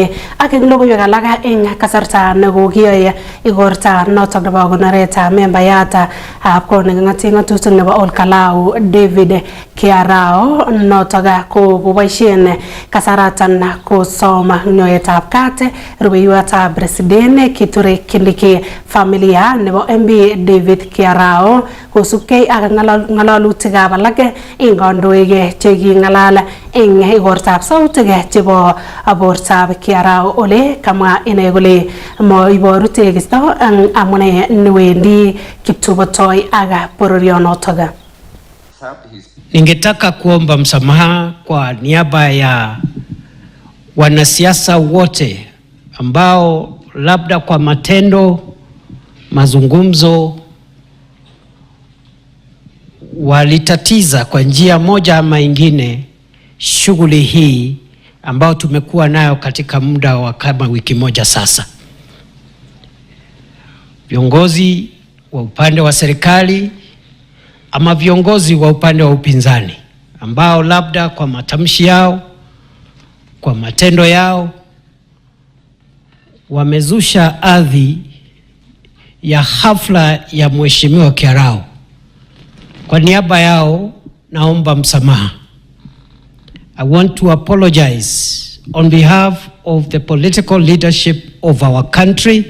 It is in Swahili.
Aking logoiwek alak eng kasarta nekokiyoe igorta notok nebo konoretab membayat ab kot neking'oten ng'atutik nebo Olkalau David Kiarao notok ko koboisien kasaratan kosom nyoetab kat rubeiwotab president Kithure Kindiki familia nebo MB David Kiarao kosubkei ak ng'alalutikab alak eng kandoik cheking'alal eng igortab sautik chebo bortab Kiarao ole kamwa ine kole moiboru tekisto amune niwendi kiptubotoi aga bororionotok. Ningetaka kuomba msamaha kwa niaba ya wanasiasa wote ambao labda kwa matendo, mazungumzo walitatiza kwa njia moja ama ingine shughuli hii ambao tumekuwa nayo katika muda wa kama wiki moja sasa. Viongozi wa upande wa serikali ama viongozi wa upande wa upinzani ambao labda kwa matamshi yao, kwa matendo yao wamezusha adhi ya hafla ya Mheshimiwa Kiarao. Kwa niaba yao naomba msamaha. I want to apologize on behalf of the political leadership of our country